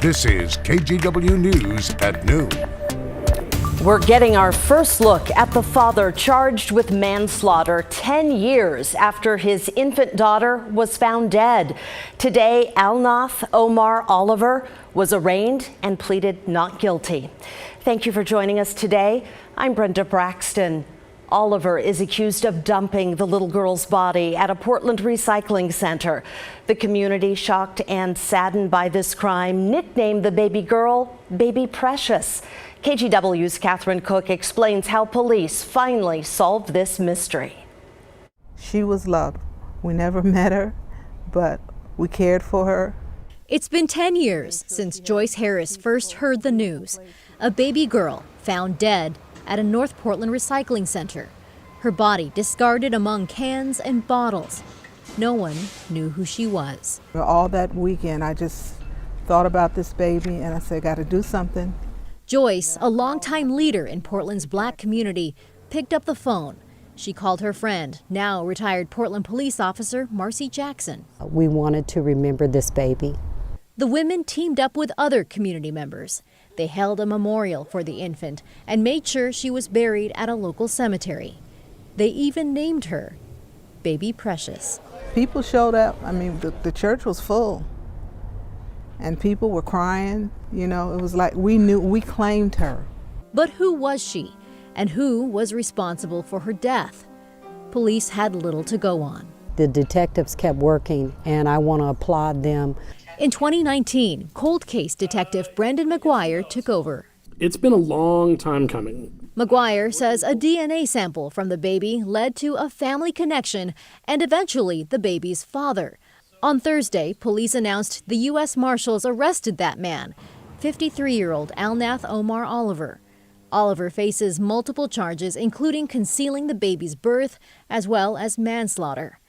This is KGW News at noon. We're getting our first look at the father charged with manslaughter 10 years after his infant daughter was found dead. Today, Alnath Omar Oliver was arraigned and pleaded not guilty. Thank you for joining us today. I'm Brenda Braxton. Oliver is accused of dumping the little girl's body at a Portland recycling center. The community, shocked and saddened by this crime, nicknamed the baby girl Baby Precious. KGW's Catherine Cook explains how police finally solved this mystery. She was loved. We never met her, but we cared for her. It's been 10 years since Joyce Harris first heard the news. A baby girl found dead at a North Portland recycling center. Her body discarded among cans and bottles. No one knew who she was. All that weekend, I just thought about this baby and I said, got to do something. Joyce, a longtime leader in Portland's black community, picked up the phone. She called her friend, now retired Portland police officer Marcy Jackson. We wanted to remember this baby. The women teamed up with other community members. They held a memorial for the infant and made sure she was buried at a local cemetery. They even named her Baby Precious. People showed up. I mean, the church was full and people were crying. You know, it was like we claimed her. But who was she and who was responsible for her death? Police had little to go on. The detectives kept working and I want to applaud them. In 2019, cold case detective Brendan McGuire took over. It's been a long time coming. McGuire says a DNA sample from the baby led to a family connection and eventually the baby's father. On Thursday, police announced the U.S. Marshals arrested that man, 53-year-old Alnath Omar Oliver. Oliver faces multiple charges, including concealing the baby's birth as well as manslaughter.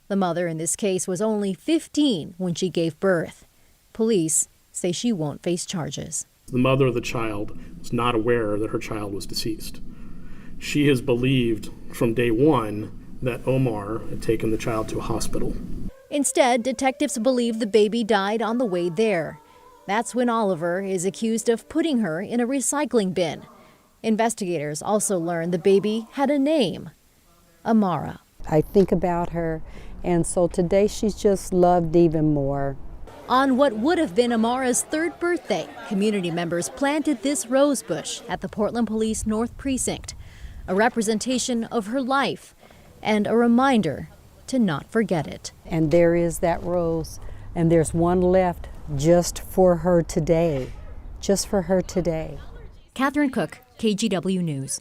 The mother in this case was only 15 when she gave birth. Police say she won't face charges. The mother of the child was not aware that her child was deceased. She has believed from day one that Omar had taken the child to a hospital. Instead, detectives believe the baby died on the way there. That's when Oliver is accused of putting her in a recycling bin. Investigators also learned the baby had a name, Amara. I think about her, and so today she's just loved even more. On what would have been Amara's third birthday, community members planted this rose bush at the Portland Police North Precinct, a representation of her life and a reminder to not forget it. And there is that rose, and there's one left just for her today. Just for her today. Catherine Cook, KGW News.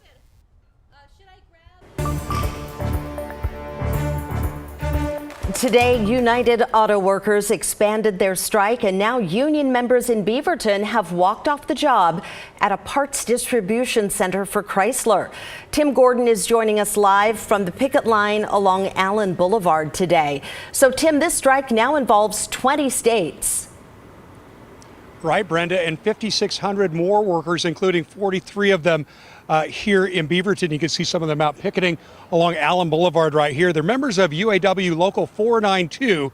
Today, United Auto Workers expanded their strike, and now union members in Beaverton have walked off the job at a parts distribution center for Chrysler. Tim Gordon is joining us live from the picket line along Allen Boulevard today. So, Tim, this strike now involves 20 states. Right, Brenda, and 5,600 more workers, including 43 of them here in Beaverton. You can see some of them out picketing along Allen Boulevard right here. They're members of UAW Local 492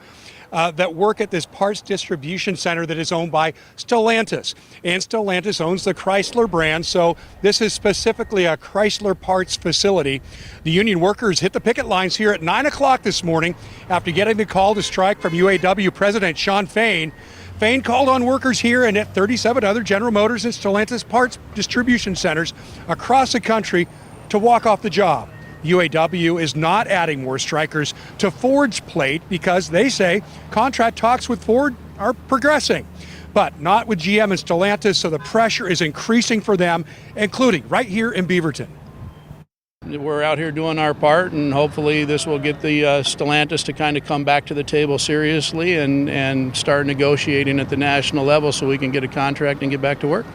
that work at this parts distribution center that is owned by Stellantis. And Stellantis owns the Chrysler brand, so this is specifically a Chrysler parts facility. The union workers hit the picket lines here at 9 o'clock this morning after getting the call to strike from UAW President Shawn Fain. Fain called on workers here and at 37 other General Motors and Stellantis parts distribution centers across the country to walk off the job. UAW is not adding more strikers to Ford's plate because they say contract talks with Ford are progressing, but not with GM and Stellantis, so the pressure is increasing for them, including right here in Beaverton. We're out here doing our part, and hopefully this will get the Stellantis to kind of come back to the table seriously and start negotiating at the national level so we can get a contract and get back to work.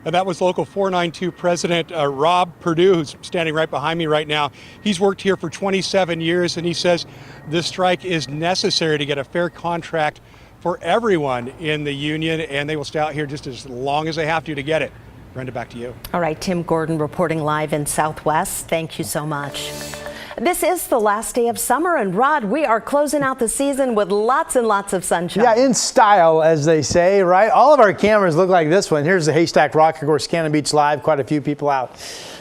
And that was Local 492 President Rob Perdue, who's standing right behind me right now. He's worked here for 27 years, and he says this strike is necessary to get a fair contract for everyone in the union, and they will stay out here just as long as they have to get it. Brenda, back to you. All right, Tim Gordon reporting live in Southwest. Thank you so much. This is the last day of summer, and Rod, we are closing out the season with lots and lots of sunshine. Yeah, in style, as they say, right? All of our cameras look like this one. Here's the Haystack Rock, of course, Cannon Beach Live. Quite a few people out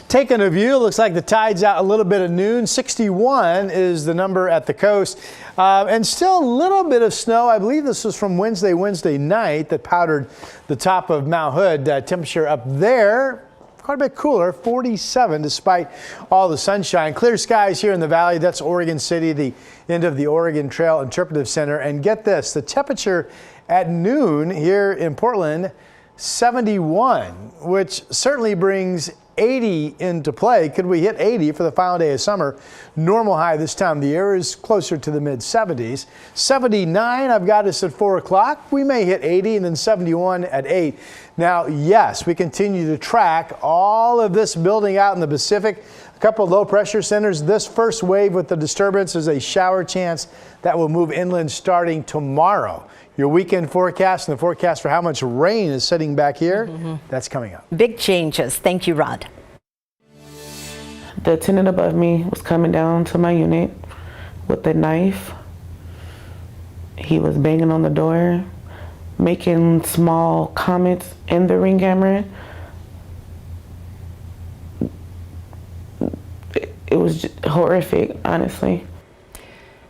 taking a view. Looks like the tide's out a little bit at noon. 61 is the number at the coast. And still a little bit of snow. I believe this was from Wednesday night that powdered the top of Mount Hood. Temperature up there quite a bit cooler, 47 despite all the sunshine. Clear skies here in the valley. That's Oregon City, the end of the Oregon Trail Interpretive Center. And get this, the temperature at noon here in Portland, 71, which certainly brings 80 into play. Could we hit 80 for the final day of summer? Normal high this time of the year is closer to the mid 70s. 79, I've got us at 4 o'clock. We may hit 80 and then 71 at 8. Now, yes, we continue to track all of this building out in the Pacific. A couple of low pressure centers. This first wave with the disturbance is a shower chance that will move inland starting tomorrow. Your weekend forecast and the forecast for how much rain is sitting back here, that's coming up. Big changes. Thank you, Rod. The tenant above me was coming down to my unit with a knife. He was banging on the door, making small comments in the Ring camera. It was just horrific, honestly.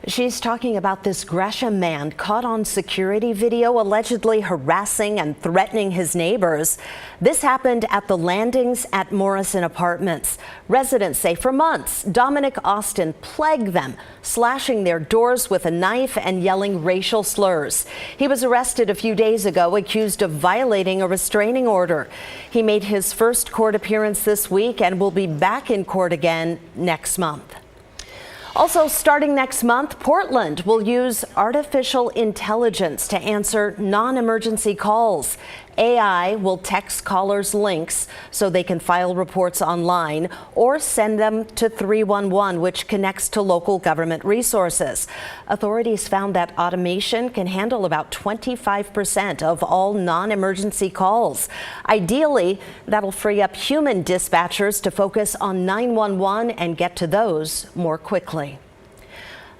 She's talking about this Gresham man caught on security video allegedly harassing and threatening his neighbors. This happened at the landings at Morrison Apartments. Residents say for months, Dominic Austin plagued them, slashing their doors with a knife and yelling racial slurs. He was arrested a few days ago, accused of violating a restraining order. He made his first court appearance this week and will be back in court again next month. Also, starting next month, Portland will use artificial intelligence to answer non-emergency calls. AI will text callers links so they can file reports online or send them to 311, which connects to local government resources. Authorities found that automation can handle about 25% of all non-emergency calls. Ideally, that'll free up human dispatchers to focus on 911 and get to those more quickly.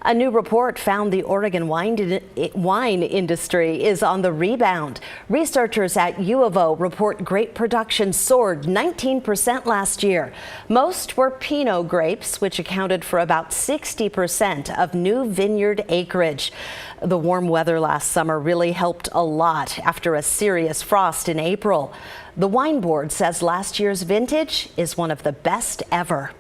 A new report found the Oregon wine industry is on the rebound. Researchers at U of O report grape production soared 19% last year. Most were Pinot grapes, which accounted for about 60% of new vineyard acreage. The warm weather last summer really helped a lot after a serious frost in April. The Wine Board says last year's vintage is one of the best ever.